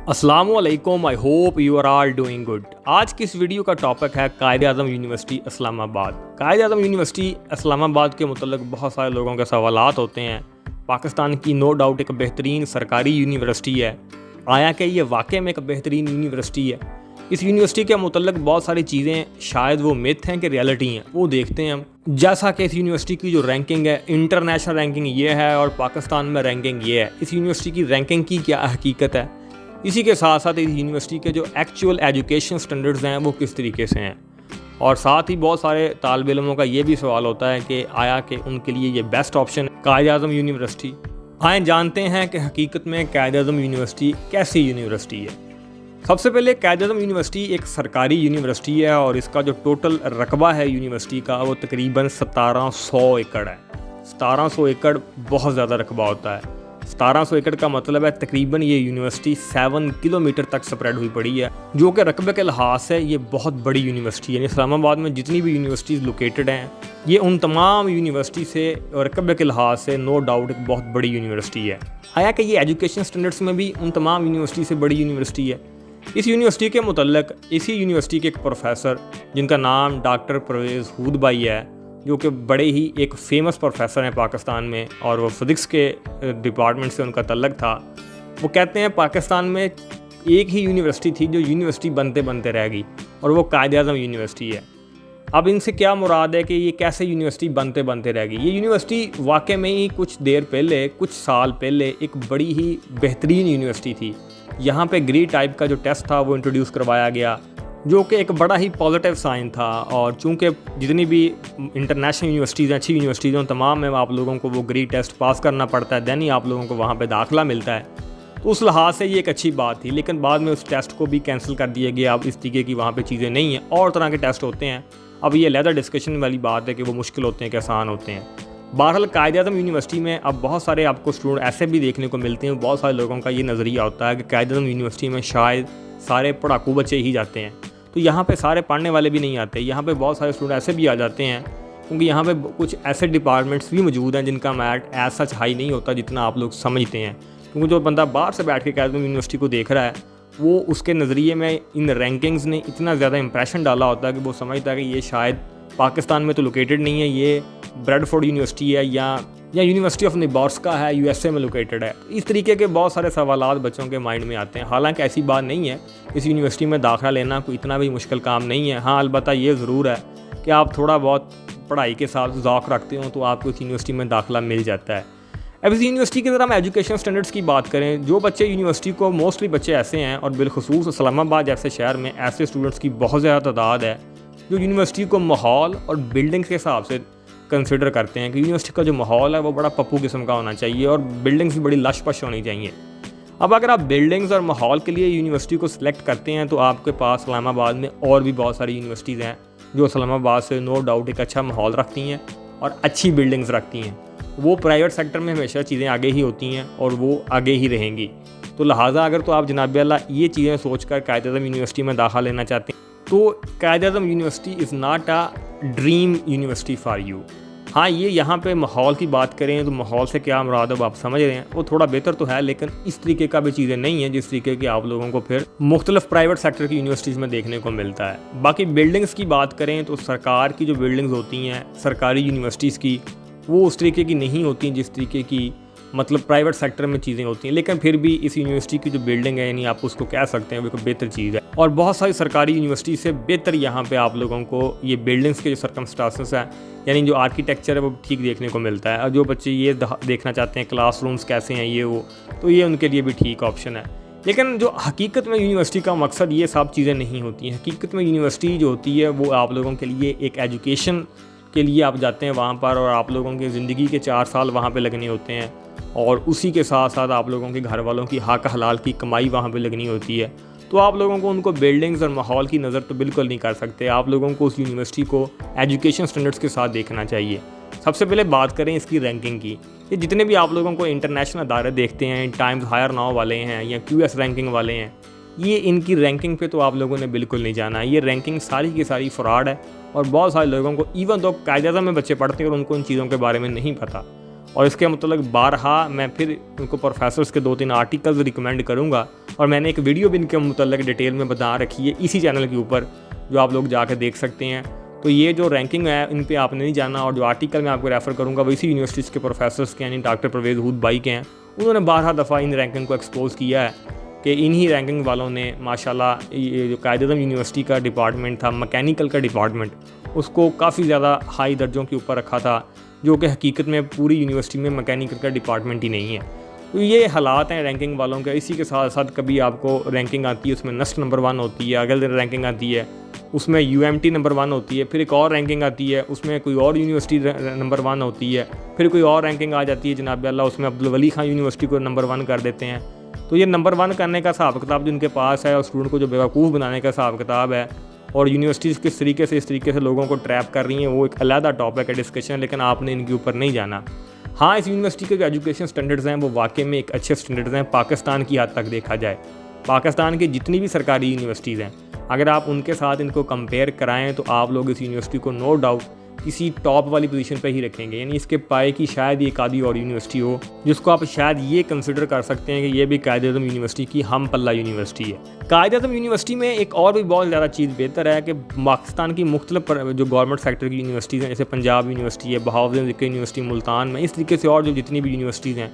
अस्सलामुअलैकुम, I hope you are all doing good. आज की इस वीडियो का टॉपिक है कायद-ए-आज़म यूनिवर्सिटी इस्लामाबाद। कायद-ए-आज़म यूनिवर्सिटी इस्लामाबाद के मुतल्लिक़ बहुत सारे लोगों के सवालात होते हैं। पाकिस्तान की नो डाउट एक बेहतरीन सरकारी यूनिवर्सिटी है। आया कि ये वाकई में एक बेहतरीन यूनिवर्सिटी है। इस यूनिवर्सिटी के मुतल्लिक़ बहुत सारी चीज़ें शायद वो मिथ हैं कि रियलिटी हैं, वो देखते हैं हम। जैसा कि इस यूनिवर्सिटी की जो रैंकिंग है, इंटरनेशनल रैंकिंग ये है और पाकिस्तान में रैंकिंग ये है। इस यूनिवर्सिटी की रैंकिंग की क्या हकीकत है, इसी के साथ साथ इस यूनिवर्सिटी के जो एक्चुअल एजुकेशन स्टैंडर्ड्स हैं वो किस तरीके से हैं। और साथ ही बहुत सारे तालिब इल्मों का ये भी सवाल होता है कि आया कि उनके लिए ये बेस्ट ऑप्शन कायद-ए-आज़म यूनिवर्सिटी। आए जानते हैं कि हकीकत में कायद-ए-आज़म यूनिवर्सिटी कैसी यूनिवर्सिटी है। सबसे पहले कायद-ए-आज़म यूनिवर्सिटी एक सरकारी यूनिवर्सिटी है और इसका जो टोटल रकबा है यूनिवर्सिटी का वो तकरीबन 1700 एकड़ है। 1700 एकड़ बहुत ज़्यादा रकबा होता है। 1700 एकड़ का मतलब है तकरीबन ये यूनिवर्सिटी 7 किलोमीटर तक स्प्रेड हुई पड़ी है, जो कि रकबे के लिहाज से ये बहुत बड़ी यूनिवर्सिटी है। इस्लामाबाद में जितनी भी यूनिवर्सिटीज़ लोकेटेड हैं, ये उन तमाम यूनिवर्सिटी से रकबे के लिहाज से नो डाउट एक बहुत बड़ी यूनिवर्सिटी है। आया कि ये एजुकेशन स्टैंडर्ड्स में भी उन तमाम यूनिवर्सिटी से बड़ी यूनिवर्सिटी है। इस यूनिवर्सिटी के मुतल्लिक़ इसी यूनिवर्सिटी के एक प्रोफेसर जिनका नाम डॉक्टर परवेज़ हूद भाई है, जो कि बड़े ही एक फ़ेमस प्रोफेसर हैं पाकिस्तान में और वो फ़िज़िक्स के डिपार्टमेंट से उनका तल्लक था। वो कहते हैं पाकिस्तान में एक ही यूनिवर्सिटी थी जो यूनिवर्सिटी बनते बनते रह गई और वो कायद-ए-आज़म यूनिवर्सिटी है। अब इनसे क्या मुराद है कि ये कैसे यूनिवर्सिटी बनते बनते रह गई। ये यूनिवर्सिटी वाकई में ही कुछ देर पहले, कुछ साल पहले एक बड़ी ही बेहतरीन यूनिवर्सिटी थी। यहाँ पे ग्रेड टाइप का जो टेस्ट था वो इंट्रोड्यूस करवाया गया, जो कि एक बड़ा ही पॉजिटिव साइन था। और चूँकि जितनी भी इंटरनेशनल यूनिवर्सिटीज़ अच्छी यूनिवर्सिटीज़ हैं, तमाम में आप लोगों को वो ग्रेड टेस्ट पास करना पड़ता है, दैन ही आप लोगों को वहाँ पे दाखिला मिलता है। तो उस लिहाज से ये एक अच्छी बात थी, लेकिन बाद में उस टेस्ट को भी कैंसिल कर दिया गया। अब इस तरीके की वहाँ पे चीज़ें नहीं हैं, और तरह के टेस्ट होते हैं। अब ये अलहदा डिस्कशन वाली बात है कि वो मुश्किल होते हैं कि आसान होते हैं। बहरहाल कायद-ए-आज़म यूनिवर्सिटी में अब बहुत सारे आपको स्टूडेंट ऐसे भी देखने को मिलते हैं। बहुत सारे लोगों का ये नज़रिया होता है कि कायद-ए-आज़म यूनिवर्सिटी में शायद सारे पढ़ाकू बच्चे ही जाते हैं, तो यहाँ पे सारे पढ़ने वाले भी नहीं आते। यहाँ पे बहुत सारे स्टूडेंट ऐसे भी आ जाते हैं, क्योंकि यहाँ पे कुछ ऐसे डिपार्टमेंट्स भी मौजूद हैं जिनका मैट एज सच हाई नहीं होता जितना आप लोग समझते हैं। क्योंकि जो बंदा बाहर से बैठ के कायद-ए-आज़म यूनिवर्सिटी को देख रहा है, वो उसके नज़रिए में इन रैंकिंग्स ने इतना ज़्यादा इंप्रेशन डाला होता है कि वो समझता है कि ये शायद पाकिस्तान में तो लोकेटेड नहीं है, ये ब्रेडफोर्ड यूनिवर्सिटी है या यूनिवर्सिटी ऑफ नेब्रास्का है, यूएसए में लोकेटेड है। इस तरीके के बहुत सारे सवालात बच्चों के माइंड में आते हैं। हालांकि ऐसी बात नहीं है, इस यूनिवर्सिटी में दाखिला लेना कोई इतना भी मुश्किल काम नहीं है। हाँ, अलबत्ता ये ज़रूर है कि आप थोड़ा बहुत पढ़ाई के साथ ज़ौक़ रखते हो तो आपको इस यूनिवर्सिटी में दाखिला मिल जाता है। अब इस यूनिवर्सिटी की अगर हम एजुकेशन स्टैंडर्ड्स की बात करें, जो बच्चे यूनिवर्सिटी को मोस्टली बच्चे ऐसे हैं, और बिलखसूस इस्लामाबाद जैसे शहर में ऐसे स्टूडेंट्स की बहुत ज़्यादा तादाद है जो यूनिवर्सिटी को माहौल और बिल्डिंग्स के हिसाब से कंसिडर करते हैं कि यूनिवर्सिटी का जो माहौल है वो बड़ा पप्पू किस्म का होना चाहिए और बिल्डिंग्स भी बड़ी लश पश होनी चाहिए। अब अगर आप बिल्डिंग्स और माहौल के लिए यूनिवर्सिटी को सिलेक्ट करते हैं तो आपके पास इस्लामाबाद में और भी बहुत सारी यूनिवर्सिटीज़ हैं जो इस्लामाबाद से नो डाउट एक अच्छा माहौल रखती हैं और अच्छी बिल्डिंग्स रखती हैं। वो प्राइवेट सेक्टर में हमेशा चीज़ें आगे ही होती हैं और वो आगे ही रहेंगी। तो लिहाजा अगर तो आप जनाब अल्लाह ये चीज़ें सोच कर कायद-ए-आज़म यूनिवर्सिटी में दाखिला लेना चाहते हैं तो Quaid-e-Azam university is not a dream university for you. हाँ, ये यहाँ पे माहौल की बात करें तो माहौल से क्या मुराद है आप समझ रहे हैं, वो थोड़ा बेहतर तो है, लेकिन इस तरीके का भी चीज़ें नहीं है जिस तरीके की आप लोगों को फिर मुख्तलिफ प्राइवेट सेक्टर की यूनिवर्सिटीज़ में देखने को मिलता है। बाकी बिल्डिंग्स की बात करें तो सरकार की जो बिल्डिंग्स होती हैं सरकारी यूनिवर्सिटीज़ की, वो उस तरीके की नहीं होती जिस तरीके की मतलब प्राइवेट सेक्टर में चीज़ें होती हैं। लेकिन फिर भी इस यूनिवर्सिटी की जो बिल्डिंग है, यानी आप उसको कह सकते हैं वो एक बेहतर चीज़ है। और बहुत सारी सरकारी यूनिवर्सिटी से बेहतर यहाँ पे आप लोगों को ये बिल्डिंग्स के जो सर्कमस्टांसेस हैं, यानी जो आर्किटेक्चर है वो ठीक देखने को मिलता है। और जो बच्चे ये देखना चाहते हैं क्लासरूम्स कैसे हैं ये वो, तो ये उनके लिए भी ठीक ऑप्शन है। लेकिन जो हकीकत में यूनिवर्सिटी का मकसद ये सब चीज़ें नहीं होती हैं। हकीकत में यूनिवर्सिटी जो होती है वो आप लोगों के लिए एक एजुकेशन के लिए आप जाते हैं वहाँ पर, और आप लोगों की ज़िंदगी के 4 साल वहाँ पे लगने होते हैं, और उसी के साथ साथ आप लोगों के घर वालों की हक हलाल की कमाई वहाँ पे लगनी होती है। तो आप लोगों को उनको बिल्डिंग्स और माहौल की नज़र तो बिल्कुल नहीं कर सकते। आप लोगों को उस यूनिवर्सिटी को एजुकेशन स्टैंडर्ड्स के साथ देखना चाहिए। सबसे पहले बात करें इसकी रैंकिंग की। ये जितने भी आप लोगों को इंटरनेशनल अदारे देखते हैं, टाइम्स हायर नाउ वाले हैं या QS रैंकिंग वाले हैं, ये इनकी रैंकिंग पे तो आप लोगों ने बिल्कुल नहीं जाना है। ये रैंकिंग सारी की सारी फ्रॉड है और बहुत सारे लोगों को, इवन तो कायद-ए-आज़म में बच्चे पढ़ते हैं और उनको इन चीज़ों के बारे में नहीं पता, और इसके मतलब बारहा मैं फिर उनको प्रोफेसर्स के 2-3 आर्टिकल्स रिकमेंड करूँगा और मैंने एक वीडियो भी इनके मतलब डिटेल में बता रखी है इसी चैनल के ऊपर, जो आप लोग जाकर देख सकते हैं। तो ये जो रैंकिंग है इन पे आपने नहीं जाना, और जो आर्टिकल मैं आपको रेफ़र करूँगा वो इसी यूनिवर्सिटीज़ के प्रोफेसर्स के यानी डॉक्टर परवेज़ हूद भाई के हैं। उन्होंने 12 दफ़ा इन रैंकिंग को एक्सपोज़ किया है कि इन्हीं रैंकिंग वालों ने माशाल्लाह ये जो कायद-ए-आज़म यूनिवर्सिटी का डिपार्टमेंट था, मैकेनिकल का डिपार्टमेंट, उसको काफ़ी ज़्यादा हाई दर्जों के ऊपर रखा था, जो कि हकीकत में पूरी यूनिवर्सिटी में मैकेनिकल का डिपार्टमेंट ही नहीं है। तो ये हालात हैं रैंकिंग वालों के। इसी के साथ साथ कभी आपको रैंकिंग आती है उसमें नस्ट नंबर 1 होती है, अगले दिन रैंकिंग आती है उसमें यूएमटी नंबर 1 होती है, फिर एक और रैंकिंग आती है उसमें कोई और यूनिवर्सिटी नंबर 1 होती है, फिर कोई और रैंकिंग आ जाती है जनाब अल्लाह, उसमें अब्दुल वली खान यूनिवर्सिटी को नंबर 1 कर देते हैं। तो ये नंबर 1 करने का हिसाब किताब जो उनके पास है और स्टूडेंट को जो बेवकूफ़ बनाने का हिसाब किताब है, और यूनिवर्सिटीज़ किस तरीके से इस तरीके से लोगों को ट्रैप कर रही हैं, वो एक अलग टॉपिक है डिस्कशन, लेकिन आपने इनके ऊपर नहीं जाना। हाँ, इस यूनिवर्सिटी के जो एजुकेशन स्टैंडर्ड्स हैं वो वाकई में एक अच्छे स्टैंडर्ड्स हैं पाकिस्तान की हद तक देखा जाए। पाकिस्तान की जितनी भी सरकारी यूनिवर्सिटीज़ हैं, अगर आप उनके साथ इनको कंपेयर कराएं तो आप लोग इस यूनिवर्सिटी को नो डाउट किसी टॉप वाली पोजीशन पे ही रखेंगे। यानी इसके पाए की शायद एक आधी और यूनिवर्सिटी हो जिसको आप शायद ये कंसिडर कर सकते हैं कि ये भी कायद-ए-आज़म यूनिवर्सिटी की हम पल्ला यूनिवर्सिटी है। कायद-ए-आज़म यूनिवर्सिटी में एक और भी बहुत ज़्यादा चीज़ बेहतर है कि पाकिस्तान की मुख्तलिफ जो गवर्नमेंट सेक्टर की यूनिवर्सिटीज़ हैं, जैसे पंजाब यूनिवर्सिटी है, बहाउद्दीन यूनिवर्सिटी मुल्तान में, इस तरीके से और जो जितनी भी यूनिवर्सिटीज़ हैं,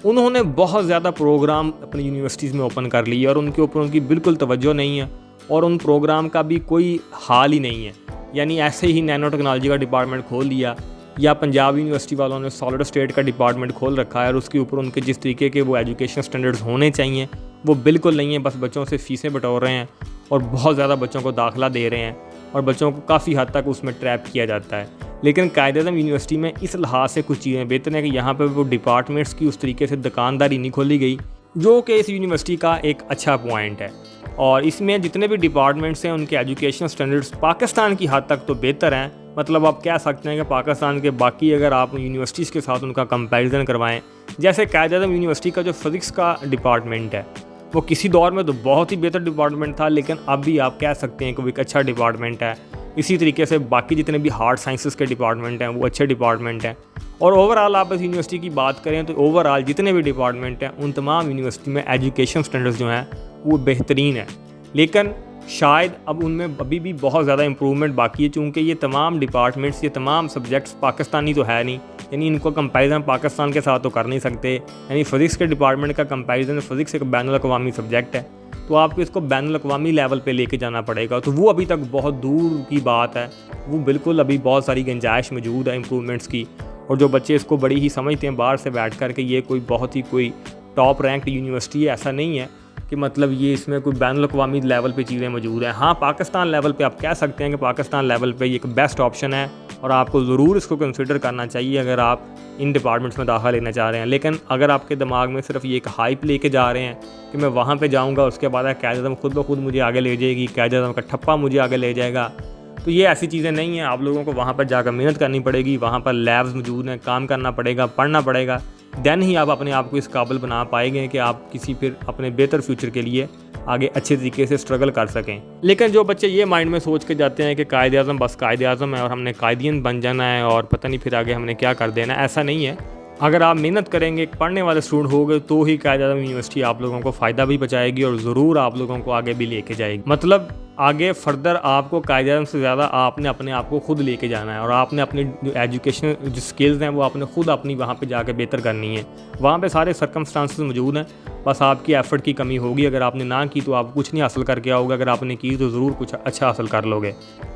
उन्होंने बहुत ज़्यादा प्रोग्राम अपनी यूनिवर्सिटीज़ में ओपन कर लिए और उनके ऊपर उनकी बिल्कुल तवज्जो नहीं है और उन प्रोग्राम का भी कोई हाल ही नहीं है। यानी ऐसे ही नैनो टेक्नोलॉजी का डिपार्टमेंट खोल लिया, या पंजाब यूनिवर्सिटी वालों ने सॉलिड स्टेट का डिपार्टमेंट खोल रखा है और उसके ऊपर उनके जिस तरीके के वो एजुकेशन स्टैंडर्ड्स होने चाहिए वो बिल्कुल नहीं है। बस बच्चों से फ़ीसें बटोर रहे हैं और बहुत ज़्यादा बच्चों को दाखिला दे रहे हैं और बच्चों को काफ़ी हद तक उसमें ट्रैप किया जाता है। लेकिन कायद-ए-आज़म यूनिवर्सिटी में इस लिहाज से कुछ चीज़ें बेहतर हैं कि यहाँ पर वो डिपार्टमेंट्स की उस तरीके से दुकानदारी नहीं खोली गई, जो कि इस यूनिवर्सिटी का एक अच्छा पॉइंट है। और इसमें जितने भी डिपार्टमेंट्स हैं उनके एजुकेशन स्टैंडर्ड्स पाकिस्तान की हद तक तो बेहतर हैं। मतलब आप कह सकते हैं कि पाकिस्तान के बाकी अगर आप यूनिवर्सिटीज़ के साथ उनका कंपैरिजन करवाएं, जैसे कायद-ए-आज़म यूनिवर्सिटी का जो फिज़िक्स का डिपार्टमेंट है वो किसी दौर में तो बहुत ही बेहतर डिपार्टमेंट था, लेकिन अब भी आप कह सकते हैं कि वो एक अच्छा डिपार्टमेंट है। इसी तरीके से बाकी जितने भी हार्ड साइंसेस के डिपार्टमेंट हैं वो अच्छे डिपार्टमेंट हैं। और ओवरऑल आप इस यूनिवर्सिटी की बात करें तो ओवरऑल जितने भी डिपार्टमेंट हैं उन तमाम यूनिवर्सिटी में एजुकेशन स्टैंडर्ड्स जो हैं वो बेहतरीन है। लेकिन शायद अब उनमें अभी भी बहुत ज़्यादा इम्प्रूवमेंट बाकी है, चूँकि ये तमाम डिपार्टमेंट्स, ये तमाम सब्जेक्ट्स पाकिस्तानी तो है नहीं, यानी इनको कंपैरिजन पाकिस्तान के साथ तो कर नहीं सकते। यानी फ़िज़िक्स के डिपार्टमेंट का कंपैरिजन, फ़िज़िक्स एक बैनुल-अक़वामी सब्जेक्ट है, तो आपको इसको बैनुल-अक़वामी लेवल पे लेके जाना पड़ेगा। तो वो अभी तक बहुत दूर की बात है, वो बिल्कुल अभी बहुत सारी गुंजाइश मौजूद है इम्प्रूवमेंट्स की। और जो बच्चे इसको बड़ी ही समझते हैं बाहर से बैठ कर के ये कोई बहुत ही कोई टॉप रैंक्ड यूनिवर्सिटी है, ऐसा नहीं है कि मतलब ये इसमें कोई बैनुल-अक़वामी लेवल पे चीज़ें मौजूद हैं। हाँ, पाकिस्तान लेवल पे आप कह सकते हैं कि पाकिस्तान लेवल पे ये एक बेस्ट ऑप्शन है और आपको ज़रूर इसको कंसिडर करना चाहिए अगर आप इन डिपार्टमेंट्स में दाखिला लेना चाह रहे हैं। लेकिन अगर आपके दिमाग में सिर्फ ये एक हाइप लेके जा रहे हैं कि मैं वहाँ पे जाऊँगा, उसके बाद कायद-ए-आज़म खुद ब खुद मुझे आगे ले जाएगी, कायद-ए-आज़म का ठप्पा मुझे आगे ले जाएगा, तो ये ऐसी चीज़ें नहीं हैं। आप लोगों को वहाँ पर जाकर मेहनत करनी पड़ेगी, वहाँ पर लैब्स मौजूद हैं, काम करना पड़ेगा, पढ़ना पड़ेगा, देन ही आप अपने आप को इस काबिल बना पाएंगे कि आप किसी फिर अपने बेहतर फ्यूचर के लिए आगे अच्छे तरीके से स्ट्रगल कर सकें। लेकिन जो बच्चे ये माइंड में सोच के जाते हैं कि कायद-ए-आज़म बस कायद-ए-आज़म है और हमने कायदीन बन जाना है और पता नहीं फिर आगे हमने क्या कर देना है, ऐसा नहीं है। अगर आप मेहनत करेंगे, पढ़ने वाले स्टूडेंट होंगे, तो ही कायद-ए-आज़म यूनिवर्सिटी आप लोगों को फ़ायदा भी पहुँचाएगी और ज़रूर आप लोगों को आगे भी लेके जाएगी। मतलब आगे फर्दर आपको कायद-ए-आज़म से ज़्यादा आपने अपने आप को खुद लेके जाना है और आपने अपनी जो एजुकेशन जो स्किल्स हैं वो आपने खुद अपनी वहाँ पे जाके बेहतर करनी है। वहाँ पे सारे सर्कमस्टांसेस मौजूद हैं, बस आपकी एफ़र्ट की कमी होगी। अगर आपने ना की तो आप कुछ नहीं हासिल करके आओगे, अगर आपने की तो ज़रूर कुछ अच्छा हासिल कर लोगे।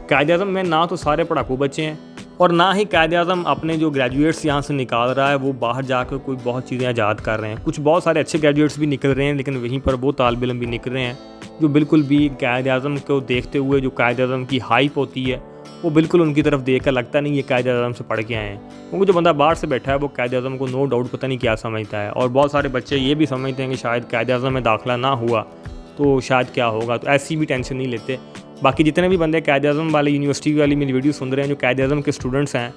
कायद-ए-आज़म में ना तो सारे पढ़ाकू बच्चे हैं और ना ही कायद-ए-आज़म अपने जो ग्रेजुएट्स यहाँ से निकाल रहा है वो बाहर जाकर कोई बहुत चीज़ें ईजाद कर रहे हैं। कुछ बहुत सारे अच्छे ग्रेजुएट्स भी निकल रहे हैं, लेकिन वहीं पर वो तालिब इल्म भी निकल रहे हैं जो बिल्कुल भी कायद-ए-आज़म को देखते हुए जो कायद-ए-आज़म की हाइप होती है वो बिल्कुल उनकी तरफ देख कर लगता नहीं ये कायद-ए-आज़म से पढ़ के आए हैं। क्योंकि जो बंदा बाहर से बैठा है वो कायद-ए-आज़म को नो डाउट पता नहीं क्या समझता है, और बहुत सारे बच्चे ये भी समझते हैं कि शायद कायद-ए-आज़म में दाखिला ना हुआ तो शायद क्या होगा, तो ऐसी भी टेंशन नहीं लेते। बाकी जितने भी बंदे कायद-ए-आज़म वाली यूनिवर्सिटी वाली मेरी वीडियो सुन रहे हैं जो कायद-ए-आज़म के स्टूडेंट्स हैं,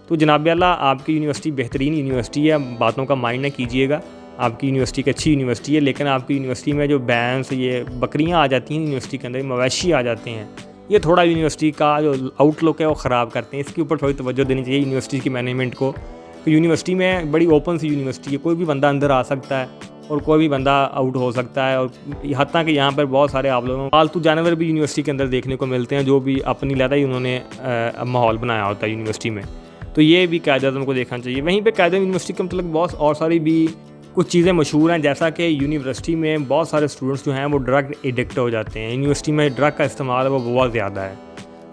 तो जनाब अल्लाह आपकी यूनिवर्सिटी बेहतरीन यूनिवर्सिटी है, बातों का माइंड न कीजिएगा। आपकी यूनिवर्सिटी की अच्छी यूनिवर्सिटी है, लेकिन आपकी यूनिवर्सिटी में जो बैंस, ये बकरियाँ आ जाती हैं यूनिवर्सिटी के अंदर, मवेशी आ जाते हैं, ये थोड़ा यूनिवर्सिटी का जो आउटलुक है वो ख़राब करते हैं। इसके ऊपर थोड़ी तवज्जो देनी चाहिए यूनिवर्सिटी की मैनेजमेंट को तो यूनिवर्सिटी में बड़ी ओपन सी यूनिवर्सिटी है, कोई भी बंदा अंदर आ सकता है और कोई भी बंदा आउट हो सकता है। और हत्ता कि यहाँ पर बहुत सारे आप लोगों को पालतू जानवर भी यूनिवर्सिटी के अंदर देखने को मिलते हैं, जो भी अपनी लहदा ही उन्होंने माहौल बनाया होता है यूनिवर्सिटी में। तो ये भी कायद-ए-आज़म को देखना चाहिए। वहीं पे कायद-ए-आज़म यूनिवर्सिटी के मतलब बहुत और सारी भी कुछ चीज़ें मशहूर हैं, जैसा कि यूनिवर्सिटी में बहुत सारे स्टूडेंट्स जो हैं वो ड्रग एडिक्ट हो जाते हैं। यूनिवर्सिटी में ड्रग का इस्तेमाल है वो बहुत ज़्यादा है।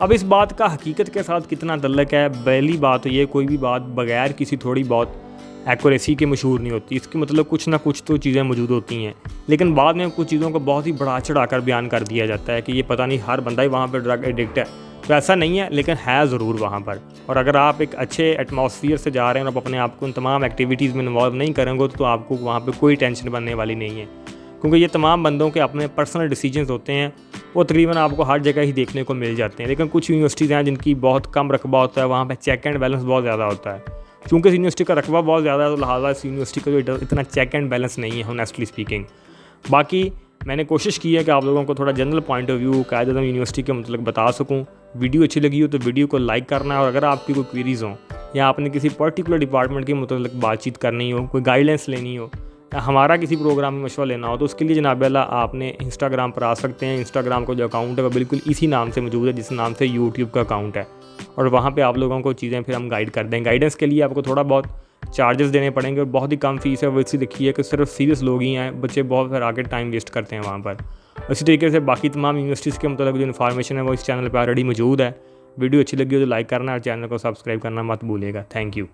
अब इस बात का हकीकत के साथ कितना तल्लुक़ है, पहली बात तो ये, कोई भी बात बगैर किसी थोड़ी बहुत एक्यूरेसी के मशहूर नहीं होती। इसकी मतलब कुछ ना कुछ तो चीज़ें मौजूद होती हैं, लेकिन बाद में कुछ चीज़ों को बहुत ही बढ़ा चढ़ा कर बयान कर दिया जाता है कि ये पता नहीं हर बंदा ही वहाँ पर ड्रग एडिक्ट है। तो ऐसा नहीं है, लेकिन है ज़रूर वहाँ पर। और अगर आप एक अच्छे एटमॉस्फियर से जा रहे हैं और आप अपने आप को उन तमाम एक्टिविटीज़ में इन्वॉल्व नहीं करेंगे तो आपको वहाँ पे कोई टेंशन बनने वाली नहीं है, क्योंकि ये तमाम बंदों के अपने पर्सनल डिसीजंस होते हैं। वो तकरीबन आपको हर जगह ही देखने को मिल जाते हैं। लेकिन कुछ यूनिवर्सिटीज़ हैं जिनकी बहुत कम रकबा होता है, वहाँ पर चेक एंड बैलेंस बहुत ज़्यादा होता है। चूँकि इस यूनिवर्सिटी का रकबा बहुत ज़्यादा है तो लिहाजा इस यूनिवर्सिटी का जो इतना चेक एंड बैलेंस नहीं है, ऑनेस्टली स्पीकिंग। बाकी मैंने कोशिश की है कि आप लोगों को थोड़ा general point of view Quaid-e-Azam university के मतलब बता सकूं। वीडियो अच्छी लगी हो तो वीडियो को लाइक करना है, और अगर आपकी कोई क्वेरीज़ हों या आपने किसी पर्टिकुलर डिपार्टमेंट के मतलब बातचीत करनी हो, कोई गाइडेंस लेनी हो या हमारा किसी प्रोग्राम में मशवरा लेना हो, तो उसके लिए जनाब अल्लाह आपने इंस्टाग्राम पर आ सकते हैं। इंस्टाग्राम का जो अकाउंट है वो बिल्कुल इसी नाम से मौजूद है जिस नाम से यूट्यूब का अकाउंट है, और वहाँ पर आप लोगों को चीज़ें फिर हम गाइड कर दें। गाइडेंस के लिए आपको थोड़ा बहुत चार्जेस देने पड़ेंगे और बहुत ही कम फीस है। वो इसलिए देखिए कि सिर्फ सीरियस लोग ही हैं, बच्चे बहुत फिर आगे टाइम वेस्ट करते हैं वहाँ पर। इसी तरीके से बाकी तमाम यूनिवर्सिटीज़ के मतलब जो इन्फॉर्मेशन है वो इस चैनल पर ऑलरेडी मौजूद है। वीडियो अच्छी लगी हो तो लाइक करना और चैनल को सब्सक्राइब करना मत भूलिएगा। Thank you.